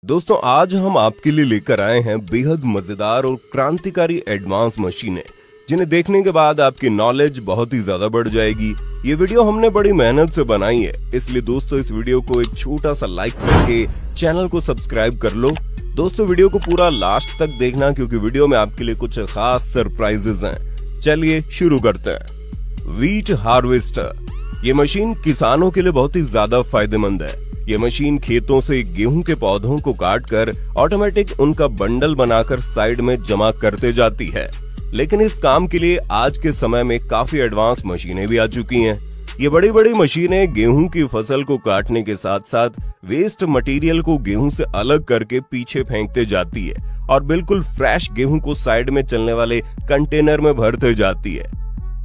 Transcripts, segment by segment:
दोस्तों आज हम आपके लिए लेकर आए हैं बेहद मजेदार और क्रांतिकारी एडवांस मशीनें जिन्हें देखने के बाद आपकी नॉलेज बहुत ही ज्यादा बढ़ जाएगी। ये वीडियो हमने बड़ी मेहनत से बनाई है, इसलिए दोस्तों इस वीडियो को एक छोटा सा लाइक करके चैनल को सब्सक्राइब कर लो। दोस्तों वीडियो को पूरा लास्ट तक देखना क्योंकि वीडियो में आपके लिए कुछ खास सरप्राइजेस हैं। चलिए शुरू करते हैं। व्हीट हार्वेस्टर, ये मशीन किसानों के लिए बहुत ही ज्यादा फायदेमंद है। ये मशीन खेतों से गेहूं के पौधों को काटकर ऑटोमेटिक उनका बंडल बनाकर साइड में जमा करते जाती है। लेकिन इस काम के लिए आज के समय में काफी एडवांस मशीनें भी आ चुकी हैं। ये बड़ी बड़ी मशीनें गेहूं की फसल को काटने के साथ साथ वेस्ट मटेरियल को गेहूं से अलग करके पीछे फेंकते जाती है और बिल्कुल फ्रेश गेहूं को साइड में चलने वाले कंटेनर में भरते जाती है।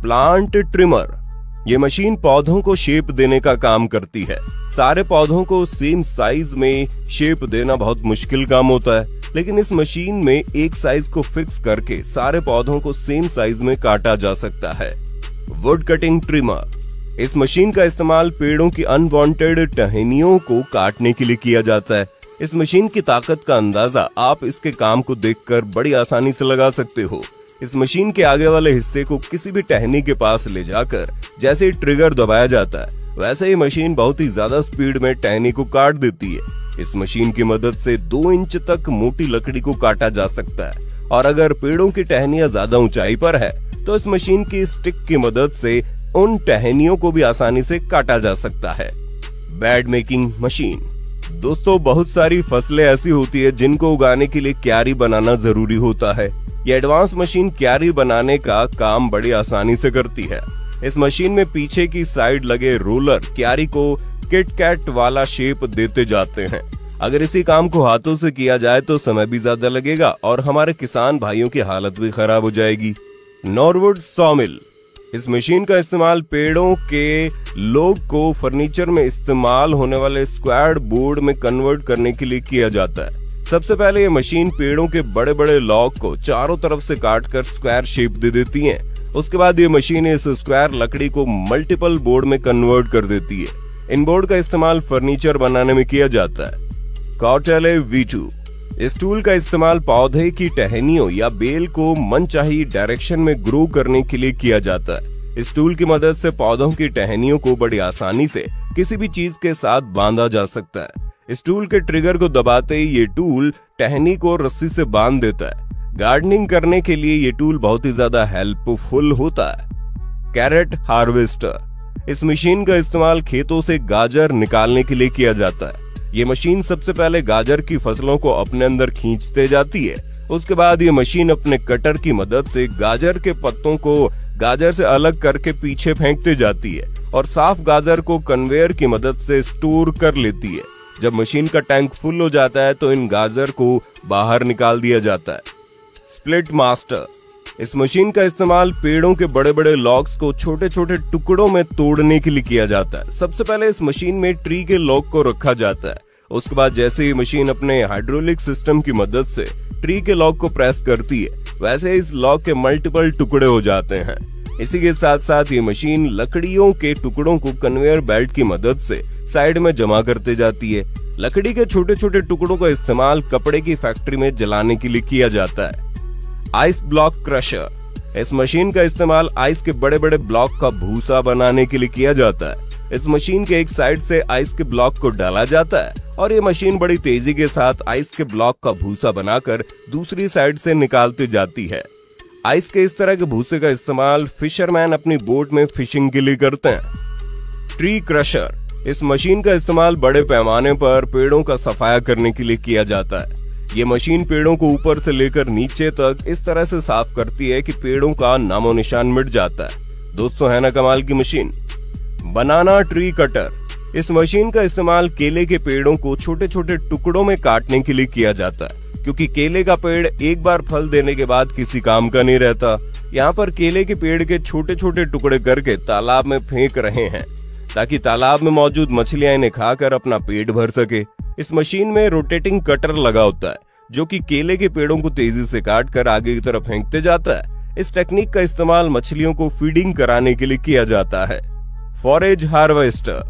प्लांट ट्रिमर, ये मशीन पौधों को शेप देने का काम करती है। सारे पौधों को सेम साइज में शेप देना बहुत मुश्किल काम होता है, लेकिन इस मशीन में एक साइज को फिक्स करके सारे पौधों को सेम साइज में काटा जा सकता है। वुड कटिंग ट्रिमर, इस मशीन का इस्तेमाल पेड़ों की अनवांटेड टहनियों को काटने के लिए किया जाता है। इस मशीन की ताकत का अंदाजा आप इसके काम को देखकर बड़ी आसानी से लगा सकते हो। इस मशीन के आगे वाले हिस्से को किसी भी टहनी के पास ले जाकर जैसे ही ट्रिगर दबाया जाता है वैसे ही मशीन बहुत ही ज्यादा स्पीड में टहनी को काट देती है। इस मशीन की मदद से 2 इंच तक मोटी लकड़ी को काटा जा सकता है और अगर पेड़ों की टहनियां ज्यादा ऊंचाई पर है तो इस मशीन की स्टिक की मदद से उन टहनियों को भी आसानी से काटा जा सकता है। बेड मेकिंग मशीन, दोस्तों बहुत सारी फसलें ऐसी होती है जिनको उगाने के लिए क्यारी बनाना जरूरी होता है। ये एडवांस मशीन क्यारी बनाने का काम बड़ी आसानी से करती है। इस मशीन में पीछे की साइड लगे रोलर क्यारी को किट कैट वाला शेप देते जाते हैं। अगर इसी काम को हाथों से किया जाए तो समय भी ज्यादा लगेगा और हमारे किसान भाइयों की हालत भी खराब हो जाएगी। नॉर्वुड सॉमिल, इस मशीन का इस्तेमाल पेड़ों के लोग को फर्नीचर में इस्तेमाल होने वाले स्क्वायर बोर्ड में कन्वर्ट करने के लिए किया जाता है। सबसे पहले ये मशीन पेड़ों के बड़े बड़े लॉग को चारों तरफ से काटकर स्क्वायर शेप दे देती है। उसके बाद ये मशीन इस स्क्वायर लकड़ी को मल्टीपल बोर्ड में कन्वर्ट कर देती है। इन बोर्ड का इस्तेमाल फर्नीचर बनाने में किया जाता है। कॉटले वीटू, इस टूल का इस्तेमाल पौधे की टहनियों या बेल को मनचाही डायरेक्शन में ग्रो करने के लिए किया जाता है। इस टूल की मदद से पौधों की टहनियों को बड़ी आसानी से किसी भी चीज के साथ बांधा जा सकता है। इस टूल के ट्रिगर को दबाते ही ये टूल टहनी को रस्सी से बांध देता है। गार्डनिंग करने के लिए ये टूल बहुत ही ज्यादा हेल्पफुल होता है। कैरेट हार्वेस्टर, इस मशीन का इस्तेमाल खेतों से गाजर निकालने के लिए किया जाता है। ये मशीन सबसे पहले गाजर की फसलों को अपने अंदर खींचते जाती है। उसके बाद ये मशीन अपने कटर की मदद से गाजर के पत्तों को गाजर से अलग करके पीछे फेंकते जाती है और साफ गाजर को कन्वेयर की मदद से स्टोर कर लेती है। जब मशीन का टैंक फुल हो जाता है तो इन गाजर को बाहर निकाल दिया जाता है। स्प्लिट मास्टर, इस मशीन का इस्तेमाल पेड़ों के बड़े बड़े लॉग्स को छोटे छोटे टुकड़ों में तोड़ने के लिए किया जाता है। सबसे पहले इस मशीन में ट्री के लॉग को रखा जाता है। उसके बाद जैसे ही मशीन अपने हाइड्रोलिक सिस्टम की मदद से ट्री के लॉग को प्रेस करती है वैसे इस लॉग के मल्टीपल टुकड़े हो जाते हैं। इसी के साथ साथ ये मशीन लकड़ियों के टुकड़ों को कन्वेयर बेल्ट की मदद से साइड में जमा करते जाती है। लकड़ी के छोटे छोटे टुकड़ों का इस्तेमाल कपड़े की फैक्ट्री में जलाने के लिए किया जाता है। आइस ब्लॉक क्रशर, इस मशीन का इस्तेमाल आइस के बड़े बड़े ब्लॉक का भूसा बनाने के लिए किया जाता है। इस मशीन के एक साइड से आइस के ब्लॉक को डाला जाता है और ये मशीन बड़ी तेजी के साथ आइस के ब्लॉक का भूसा बनाकर दूसरी साइड से निकालती जाती है। आइस के इस तरह के भूसे का इस्तेमाल फिशरमैन अपनी बोट में फिशिंग के लिए करते हैं। ट्री क्रशर, इस मशीन का इस्तेमाल बड़े पैमाने पर पेड़ों का सफाया करने के लिए किया जाता है। ये मशीन पेड़ों को ऊपर से लेकर नीचे तक इस तरह से साफ करती है कि पेड़ों का नामो निशान मिट जाता है। दोस्तों है ना कमाल की मशीन। बनाना ट्री कटर, इस मशीन का इस्तेमाल केले के पेड़ों को छोटे छोटे टुकड़ों में काटने के लिए किया जाता है क्योंकि केले का पेड़ एक बार फल देने के बाद किसी काम का नहीं रहता। यहाँ पर केले के पेड़ के छोटे छोटे टुकड़े करके तालाब में फेंक रहे हैं ताकि तालाब में मौजूद मछलियां इन्हें खाकर अपना पेट भर सके। इस मशीन में रोटेटिंग कटर लगा होता है जो कि केले के पेड़ों को तेजी से काट कर आगे की तरफ फेंकते जाता है। इस टेक्निक का इस्तेमाल मछलियों को फीडिंग कराने के लिए किया जाता है। फॉरेज हार्वेस्टर,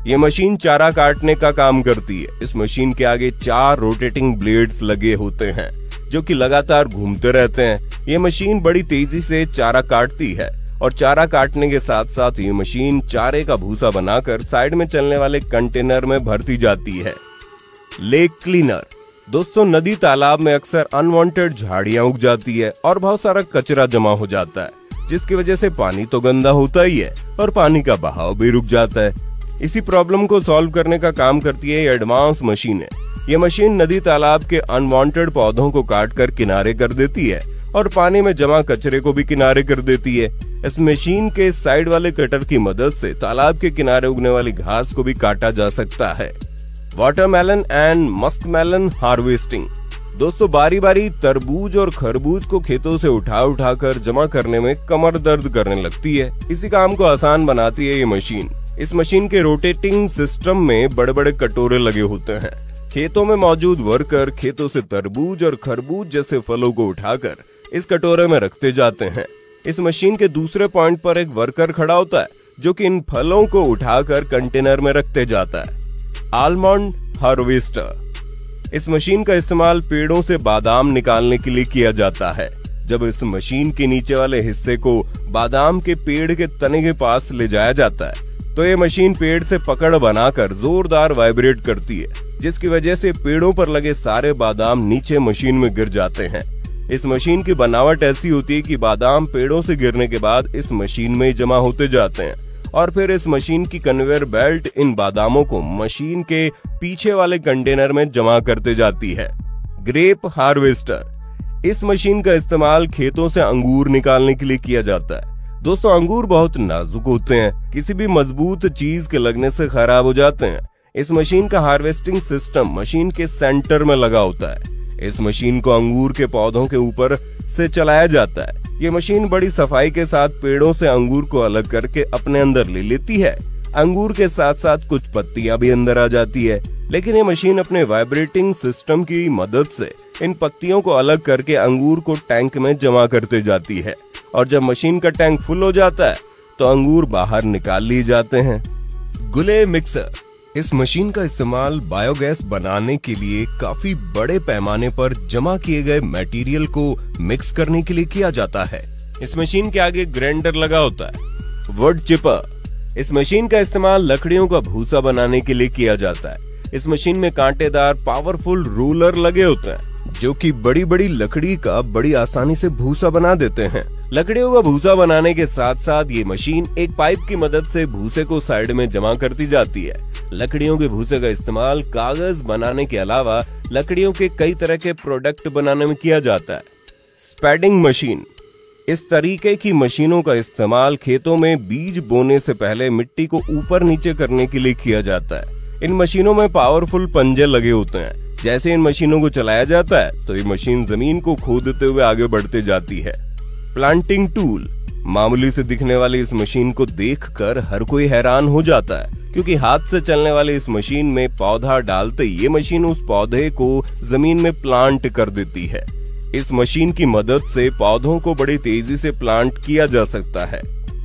ये मशीन चारा काटने का काम करती है। इस मशीन के आगे 4 रोटेटिंग ब्लेड्स लगे होते हैं जो कि लगातार घूमते रहते हैं। ये मशीन बड़ी तेजी से चारा काटती है और चारा काटने के साथ साथ ये मशीन चारे का भूसा बनाकर साइड में चलने वाले कंटेनर में भरती जाती है। Lake cleaner. दोस्तों, नदी तालाब में अक्सर अनवांटेड झाड़ियां उग जाती है और बहुत सारा कचरा जमा हो जाता है, जिसकी वजह से पानी तो गंदा होता ही है और पानी का बहाव भी रुक जाता है। इसी प्रॉब्लम को सॉल्व करने का काम करती है एडवांस मशीनें। ये मशीन नदी तालाब के अनवांटेड पौधों को काटकर किनारे कर देती है और पानी में जमा कचरे को भी किनारे कर देती है। इस मशीन के साइड वाले कटर की मदद से तालाब के किनारे उगने वाली घास को भी काटा जा सकता है। Watermelon and muskmelon harvesting. दोस्तों, बारी बारी तरबूज और खरबूज को खेतों से उठाकर जमा करने में कमर दर्द करने लगती है। इसी काम को आसान बनाती है ये मशीन। इस मशीन के रोटेटिंग सिस्टम में बड़े बड़े कटोरे लगे होते हैं। खेतों में मौजूद वर्कर खेतों से तरबूज और खरबूज जैसे फलों को उठाकर इस कटोरे में रखते जाते हैं। इस मशीन के दूसरे पॉइंट पर एक वर्कर खड़ा होता है जो कि इन फलों को उठाकर कंटेनर में रखते जाता है। Almond harvester. इस मशीन का इस्तेमाल पेड़ों से बादाम निकालने के लिए किया जाता है। जब इस मशीन के नीचे वाले हिस्से को बादाम के पेड़ के तने के पास ले जाया जाता है तो ये मशीन पेड़ से पकड़ बनाकर जोरदार वाइब्रेट करती है, जिसकी वजह से पेड़ों पर लगे सारे बादाम नीचे मशीन में गिर जाते हैं। इस मशीन की बनावट ऐसी होती है कि बादाम पेड़ों से गिरने के बाद इस मशीन में जमा होते जाते हैं और फिर इस मशीन की कन्वेयर बेल्ट इन बादामों को मशीन के पीछे वाले कंटेनर में जमा करते जाती है। Grep harvester. इस मशीन का इस्तेमाल खेतों से अंगूर निकालने के लिए किया जाता है। दोस्तों, अंगूर बहुत नाजुक होते हैं, किसी भी मजबूत चीज के लगने से खराब हो जाते हैं। इस मशीन का हार्वेस्टिंग सिस्टम मशीन के सेंटर में लगा होता है। इस मशीन को अंगूर के पौधों के ऊपर से चलाया जाता है। ये मशीन बड़ी सफाई के साथ पेड़ों से अंगूर को अलग करके अपने अंदर ले लेती है। अंगूर के साथ साथ कुछ पत्तियां भी अंदर आ जाती है, लेकिन ये मशीन अपने वाइब्रेटिंग सिस्टम की मदद से इन पत्तियों को अलग करके अंगूर को टैंक में जमा करते जाती है और जब मशीन का टैंक फुल हो जाता है तो अंगूर बाहर निकाल लिए जाते हैं। गुले मिक्सर। इस मशीन का इस्तेमाल बायोगैस बनाने के लिए काफी बड़े पैमाने पर जमा किए गए मटेरियल को मिक्स करने के लिए किया जाता है। इस मशीन के आगे ग्राइंडर लगा होता है। Would cheaper. इस मशीन का इस्तेमाल लकड़ियों का भूसा बनाने के लिए किया जाता है। इस मशीन में कांटेदार पावरफुल रोलर लगे होते हैं जो कि बड़ी बड़ी लकड़ी का बड़ी आसानी से भूसा बना देते हैं। लकड़ियों का भूसा बनाने के साथ साथ ये मशीन एक पाइप की मदद से भूसे को साइड में जमा करती जाती है। लकड़ियों के भूसे का इस्तेमाल कागज बनाने के अलावा लकड़ियों के कई तरह के प्रोडक्ट बनाने में किया जाता है। स्पैडिंग मशीन। इस तरीके की मशीनों का इस्तेमाल खेतों में बीज बोने से पहले मिट्टी को ऊपर नीचे करने के लिए किया जाता है। इन मशीनों में पावरफुल पंजे लगे होते हैं। जैसे इन मशीनों को चलाया जाता है तो ये मशीन जमीन को खोदते हुए आगे बढ़ते जाती है। Planting tool. मामूली से दिखने वाली इस मशीन को देखकर हर कोई हैरान हो जाता है, क्योंकि हाथ से चलने वाली इस मशीन में पौधा डालते ही ये मशीन उस पौधे को जमीन में प्लांट कर देती है। इस मशीन की मदद से पौधों को बड़ी तेजी से प्लांट किया जा सकता है।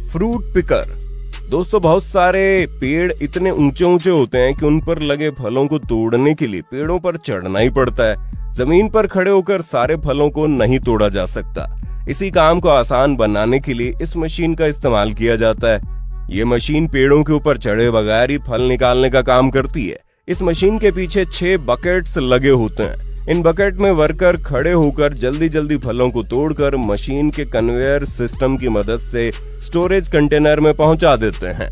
Fruit picker. दोस्तों, बहुत सारे पेड़ इतने ऊंचे ऊंचे होते हैं कि उन पर लगे फलों को तोड़ने के लिए पेड़ों पर चढ़ना ही पड़ता है। जमीन पर खड़े होकर सारे फलों को नहीं तोड़ा जा सकता। इसी काम को आसान बनाने के लिए इस मशीन का इस्तेमाल किया जाता है। ये मशीन पेड़ों के ऊपर चढ़े बगैर ही फल निकालने का काम करती है। इस मशीन के पीछे 6 बकेट्स लगे होते हैं। इन बकेट में वर्कर खड़े होकर जल्दी जल्दी फलों को तोड़कर मशीन के कन्वेयर सिस्टम की मदद से स्टोरेज कंटेनर में पहुंचा देते हैं।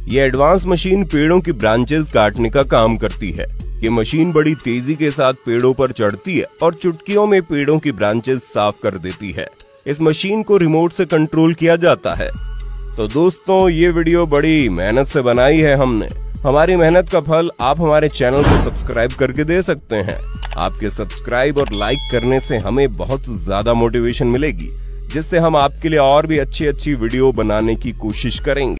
ये एडवांस मशीन पेड़ों की ब्रांचेस काटने का काम करती है। ये मशीन बड़ी तेजी के साथ पेड़ों पर चढ़ती है और चुटकियों में पेड़ों की ब्रांचेस साफ कर देती है। इस मशीन को रिमोट से कंट्रोल किया जाता है। तो दोस्तों, ये वीडियो बड़ी मेहनत से बनाई है हमने। हमारी मेहनत का फल आप हमारे चैनल को सब्सक्राइब करके दे सकते हैं। आपके सब्सक्राइब और लाइक करने से हमें बहुत ज्यादा मोटिवेशन मिलेगी, जिससे हम आपके लिए और भी अच्छी वीडियो बनाने की कोशिश करेंगे।